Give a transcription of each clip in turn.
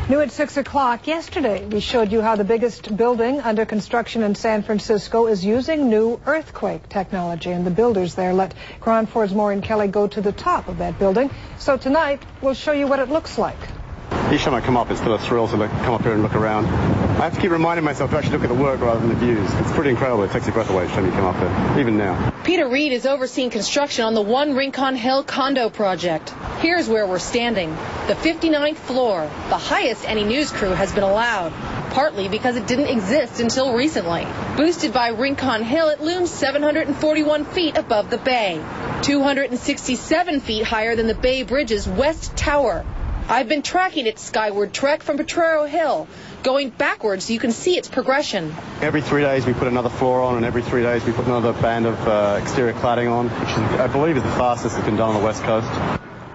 New at 6 o'clock yesterday, we showed you how the biggest building under construction in San Francisco is using new earthquake technology, and the builders there let Cron 4's Maureen Kelly go to the top of that building. So tonight, we'll show you what it looks like. Each time I come up, it's still a thrill to come up here and look around. I have to keep reminding myself to actually look at the work rather than the views. It's pretty incredible. It takes your breath away each time you come up here, even now. Peter Reed is overseeing construction on the One Rincon Hill condo project. Here's where we're standing, the 59th floor, the highest any news crew has been allowed, partly because it didn't exist until recently. Boosted by Rincon Hill, it looms 741 feet above the bay, 267 feet higher than the Bay Bridge's West Tower. I've been tracking its skyward trek from Potrero Hill, going backwards so you can see its progression. Every 3 days we put another floor on, and every 3 days we put another band of exterior cladding on, which I believe is the fastest that's been done on the West Coast.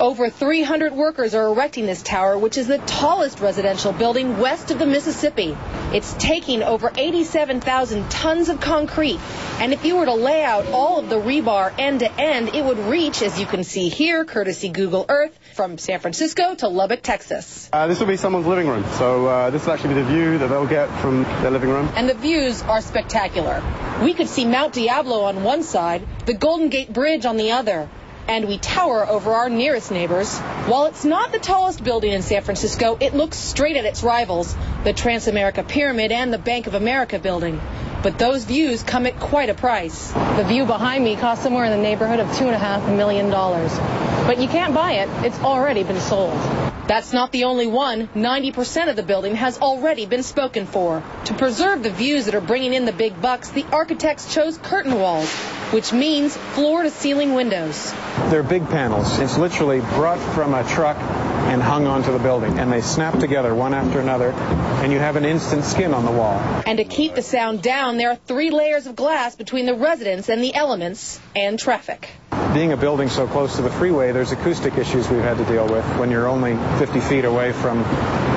Over 300 workers are erecting this tower, which is the tallest residential building west of the Mississippi. It's taking over 87,000 tons of concrete, and if you were to lay out all of the rebar end to end, it would reach, as you can see here, courtesy Google Earth, from San Francisco to Lubbock, Texas. This will be someone's living room, so this will actually be the view that they'll get from their living room. And the views are spectacular. We could see Mount Diablo on one side, the Golden Gate Bridge on the other. And we tower over our nearest neighbors. While it's not the tallest building in San Francisco, it looks straight at its rivals, the Transamerica Pyramid and the Bank of America building. But those views come at quite a price. The view behind me costs somewhere in the neighborhood of $2.5 million. But you can't buy it. It's already been sold. That's not the only one. 90% of the building has already been spoken for. To preserve the views that are bringing in the big bucks, the architects chose curtain walls, which means floor-to-ceiling windows. They're big panels. It's literally brought from a truck and hung onto the building, and they snap together one after another, and you have an instant skin on the wall. And to keep the sound down, there are 3 layers of glass between the residents and the elements and traffic. Being a building so close to the freeway, there's acoustic issues we've had to deal with when you're only 50 feet away from,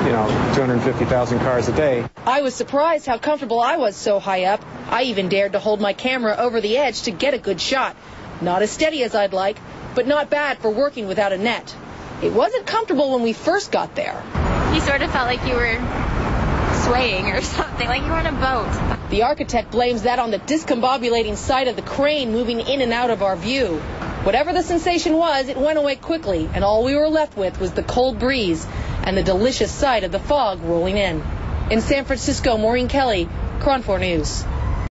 250,000 cars a day. I was surprised how comfortable I was so high up. I even dared to hold my camera over the edge to get a good shot. Not as steady as I'd like, but not bad for working without a net. It wasn't comfortable when we first got there. You sort of felt like you were swaying or something, like you were on a boat. The architect blames that on the discombobulating sight of the crane moving in and out of our view. Whatever the sensation was, it went away quickly, and all we were left with was the cold breeze and the delicious sight of the fog rolling in. In San Francisco, Maureen Kelly, Cron 4 News.